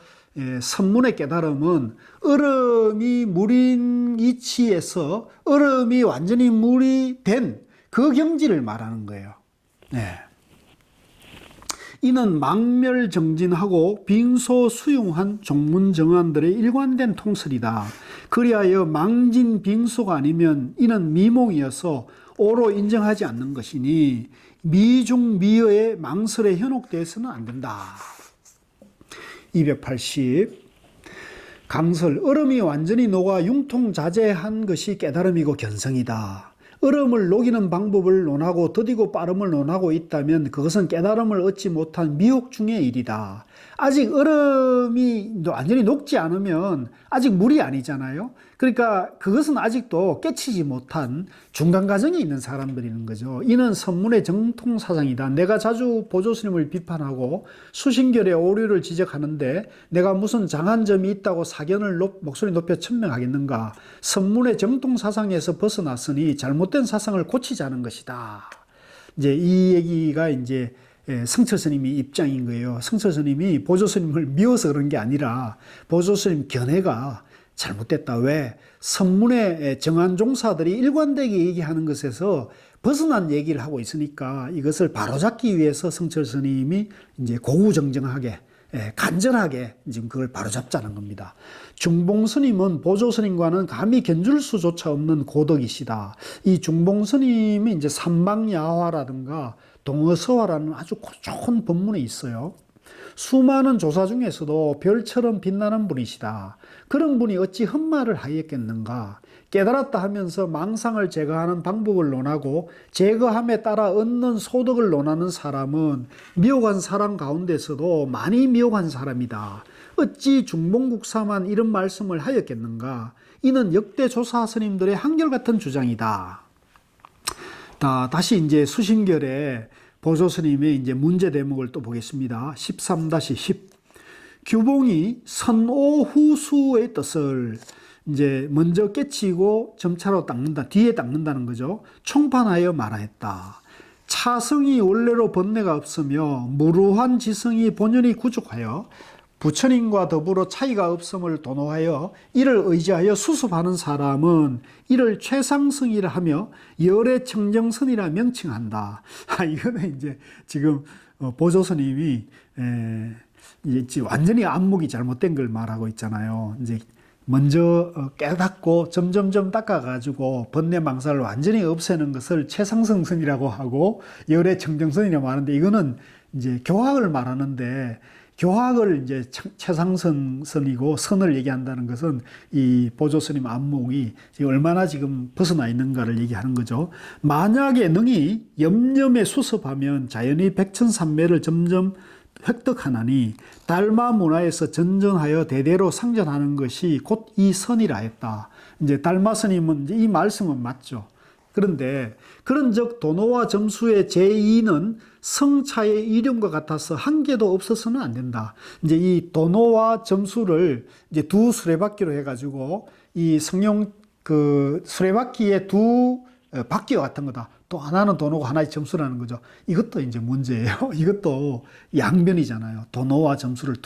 [SPEAKER 1] 선문의 깨달음은 얼음이 물인 이치에서 얼음이 완전히 물이 된 그 경지를 말하는 거예요. 네. 이는 망멸정진하고 빙소수용한 종문정안들의 일관된 통설이다. 그리하여 망진빙소가 아니면 이는 미몽이어서 오로 인정하지 않는 것이니 미중미어의 망설에 현혹되어서는 안 된다. 280. 강설. 얼음이 완전히 녹아 융통자재한 것이 깨달음이고 견성이다. 얼음을 녹이는 방법을 논하고 더디고 빠름을 논하고 있다면 그것은 깨달음을 얻지 못한 미혹 중의 일이다. 아직 얼음이 완전히 녹지 않으면 아직 물이 아니잖아요. 그러니까 그것은 아직도 깨치지 못한 중간 과정에 있는 사람들이는 거죠. 이는 선문의 정통사상이다. 내가 자주 보조스님을 비판하고 수신결의 오류를 지적하는데 내가 무슨 장한 점이 있다고 사견을 목소리 높여 천명하겠는가. 선문의 정통사상에서 벗어났으니 잘못된 사상을 고치자는 것이다. 이제 이 얘기가 이제 성철 스님이 입장인 거예요. 성철 스님이 보조 스님을 미워서 그런 게 아니라 보조 스님 견해가 잘못됐다. 왜? 선문의 정한 종사들이 일관되게 얘기하는 것에서 벗어난 얘기를 하고 있으니까 이것을 바로잡기 위해서 성철 스님이 이제 고구정정하게 간절하게 지금 그걸 바로잡자는 겁니다. 중봉 스님은 보조 스님과는 감히 견줄 수조차 없는 고덕이시다. 이 중봉 스님이 이제 삼방야화라든가 동어서화라는 아주 좋은 법문이 있어요. 수많은 조사 중에서도 별처럼 빛나는 분이시다. 그런 분이 어찌 헛말을 하였겠는가. 깨달았다 하면서 망상을 제거하는 방법을 논하고 제거함에 따라 얻는 소득을 논하는 사람은 미혹한 사람 가운데서도 많이 미혹한 사람이다. 어찌 중봉국사만 이런 말씀을 하였겠는가. 이는 역대 조사 스님들의 한결같은 주장이다. 다시 이제 수신결에 보조 스님의 이제 문제 대목을 또 보겠습니다. 13-10. 규봉이 선오후수의 뜻을 이제 먼저 깨치고 점차로 닦는다, 뒤에 닦는다는 거죠. 총판하여 말하였다. 차성이 원래로 번뇌가 없으며 무루한 지성이 본연히 구족하여 부처님과 더불어 차이가 없음을 도노하여 이를 의지하여 수습하는 사람은 이를 최상승이라 하며 열의 청정선이라 명칭한다. 이거는 이제 지금 보조 스님이 이제 완전히 안목이 잘못된 걸 말하고 있잖아요. 이제 먼저 깨닫고 점점점 닦아가지고 번뇌망사를 완전히 없애는 것을 최상승선이라고 하고 열의 청정선이라고 하는데 이거는 이제 교학을 말하는데 교학을 이제 최상승선이고 선을 얘기한다는 것은 이 보조 스님 안목이 얼마나 지금 벗어나 있는가를 얘기하는 거죠. 만약에 능히 염념에 수습하면 자연히 백천삼매를 점점 획득하나니 달마 문화에서 전전하여 대대로 상전하는 것이 곧 이 선이라 했다. 이제 달마 스님은 이제 이 말씀은 맞죠. 그런데 그런즉 도노와 점수의 제2는 성차의 이름과 같아서 한 개도 없어서는 안 된다. 이제 이 도노와 점수를 이제 두 수레바퀴로 해가지고 이 성용 그 수레바퀴의 두 바퀴와 같은 거다. 또 하나는 도노고 하나의 점수라는 거죠. 이것도 이제 문제예요. 이것도 양변이잖아요. 도노와 점수를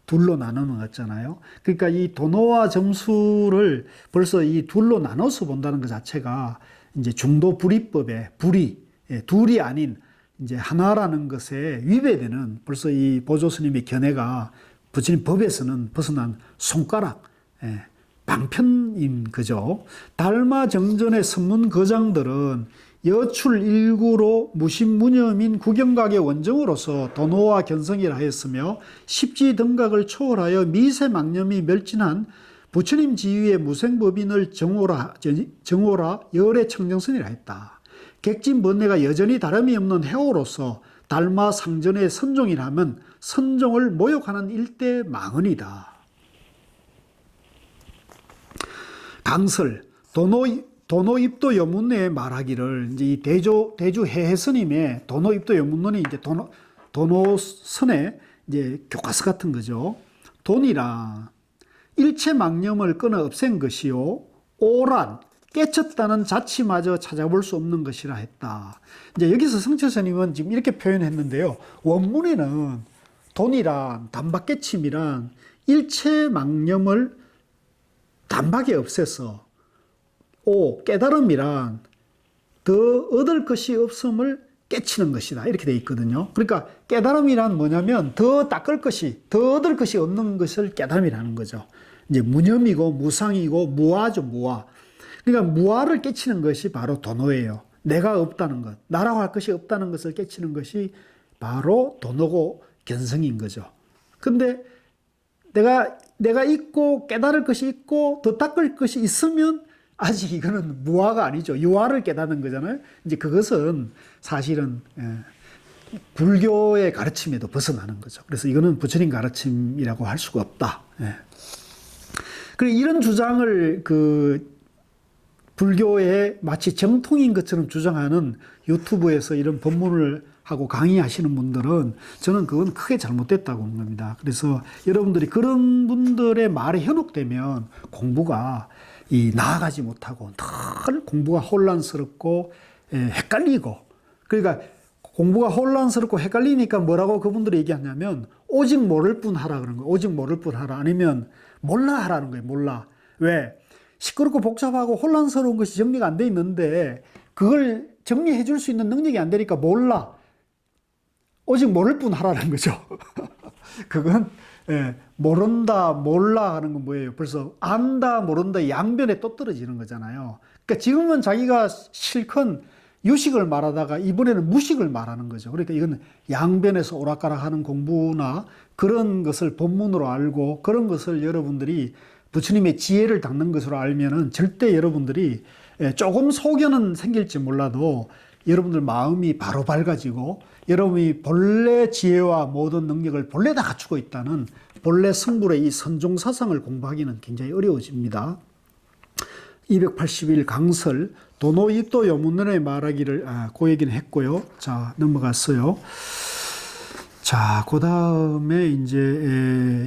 [SPEAKER 1] 둘로 나누는 거잖아요. 그러니까 이 도노와 점수를 벌써 이 둘로 나눠서 본다는 것 자체가 이제 중도 불이법에 둘이 아닌 이제 하나라는 것에 위배되는 벌써 이 보조 스님의 견해가 부처님 법에서는 벗어난 손가락, 방편인 거죠. 달마 정전의 선문 거장들은 여출 일구로 무신무념인 국영각의 원정으로서 도노와 견성이라 하였으며 십지 등각을 초월하여 미세망념이 멸진한 부처님 지위의 무생법인을 정오라 열의 청정선이라 했다. 객진 번뇌가 여전히 다름이 없는 해오로서 달마 상전의 선종이라면 선종을 모욕하는 일대 망언이다. 강설 도노입도 여문내에 말하기를, 이제 이 대주 해해스님의 도노입도 여문론이 이제 도노선의 이제 교과서 같은 거죠. 돈이라 일체 망념을 끊어 없앤 것이요, 오란 깨쳤다는 자치마저 찾아볼 수 없는 것이라 했다. 이제 여기서 성철스님은 지금 이렇게 표현했는데요. 원문에는 돈이란 단박깨침이란 일체 망념을 단박에 없애서, 깨달음이란 더 얻을 것이 없음을 깨치는 것이다, 이렇게 돼 있거든요. 그러니까 깨달음이란 뭐냐면 더 닦을 것이, 더 얻을 것이 없는 것을 깨달음이라는 거죠. 이제 무념이고 무상이고 무아죠, 무아. 그러니까 무아를 깨치는 것이 바로 도노예요. 내가 없다는 것, 나라고 할 것이 없다는 것을 깨치는 것이 바로 도노고 견성인 거죠. 근데 내가 있고 깨달을 것이 있고 더 닦을 것이 있으면 아직 이거는 무아가 아니죠. 유아를 깨닫는 거잖아요. 이제 그것은 사실은 불교의 가르침에도 벗어나는 거죠. 그래서 이거는 부처님 가르침이라고 할 수가 없다. 그리고 이런 주장을 불교의 마치 정통인 것처럼 주장하는 유튜브에서 이런 법문을 하고 강의하시는 분들은 저는 그건 크게 잘못됐다고 보는 겁니다. 그래서 여러분들이 그런 분들의 말에 현혹되면 공부가 나아가지 못하고 늘 공부가 혼란스럽고 헷갈리고, 그러니까 공부가 혼란스럽고 헷갈리니까 뭐라고 그분들이 얘기하냐면 오직 모를 뿐 하라 그런 거예요. 오직 모를 뿐 하라. 아니면 몰라 하라는 거예요. 몰라. 왜? 시끄럽고 복잡하고 혼란스러운 것이 정리가 안 돼 있는데 그걸 정리해 줄 수 있는 능력이 안 되니까 몰라. 오직 모를 뿐 하라는 거죠. 그건 모른다, 몰라 하는 건 뭐예요? 벌써 안다, 모른다 양변에 또 떨어지는 거잖아요. 그러니까 지금은 자기가 실컷 유식을 말하다가 이번에는 무식을 말하는 거죠. 그러니까 이건 양변에서 오락가락 하는 공부나 그런 것을 본문으로 알고 그런 것을 여러분들이 부처님의 지혜를 닦는 것으로 알면은 절대 여러분들이 조금 소견은 생길지 몰라도 여러분들 마음이 바로 밝아지고 여러분이 본래 지혜와 모든 능력을 본래 다 갖추고 있다는 본래 성불의 이 선종사상을 공부하기는 굉장히 어려워집니다. 281 강설 도노입도 여문론에 말하기를 그 얘기는 했고요. 자, 넘어갔어요. 자, 그 다음에 이제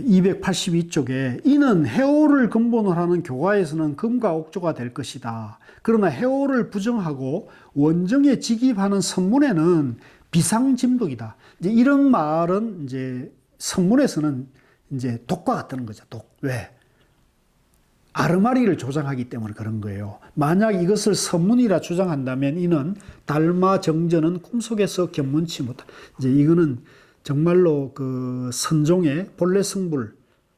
[SPEAKER 1] 282쪽에 이는 해오를 근본으로 하는 교과에서는 금과 옥조가 될 것이다. 그러나 해오를 부정하고 원정에 직입하는 선문에는 비상짐독이다. 이제 이런 말은 이제 선문에서는 이제 독과 같다는 거죠. 독. 왜? 아르마리를 조장하기 때문에 그런 거예요. 만약 이것을 선문이라 주장한다면 이는 달마 정전은 꿈속에서 견문치 못한. 이제 이거는 정말로 그 선종의 본래 성불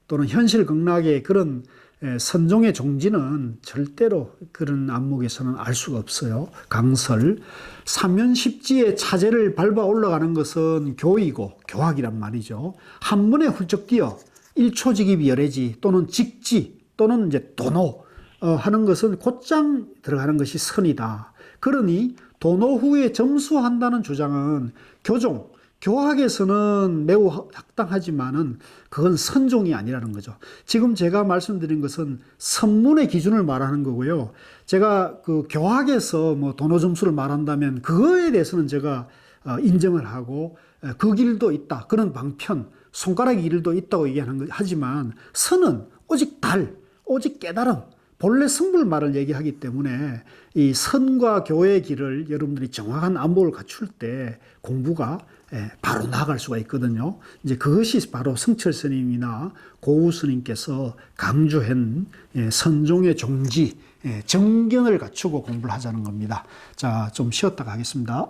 [SPEAKER 1] 또는 현실 극락의 그런 선종의 종지는 절대로 그런 안목에서는 알 수가 없어요. 강설 사면십지의 차제를 밟아 올라가는 것은 교이고 교학이란 말이죠. 한 번에 훌쩍 뛰어 일초직입 열애지 또는 직지 또는 이제 도노 하는 것은 곧장 들어가는 것이 선이다. 그러니 도노 후에 점수한다는 주장은 교학에서는 매우 합당하지만은 그건 선종이 아니라는 거죠. 지금 제가 말씀드린 것은 선문의 기준을 말하는 거고요. 제가 그 교학에서 뭐 도노 점수를 말한다면 그거에 대해서는 제가 인정을 하고 그 길도 있다. 그런 방편, 손가락 길도 있다고 얘기하는 거 하지만 선은 오직 오직 깨달음, 본래 성불말을 얘기하기 때문에 이 선과 교의 길을 여러분들이 정확한 안목을 갖출 때 공부가 바로 나아갈 수가 있거든요. 이제 그것이 바로 성철 스님이나 고우 스님께서 강조한 선종의 종지, 정견을 갖추고 공부를 하자는 겁니다. 자, 좀 쉬었다가 하겠습니다.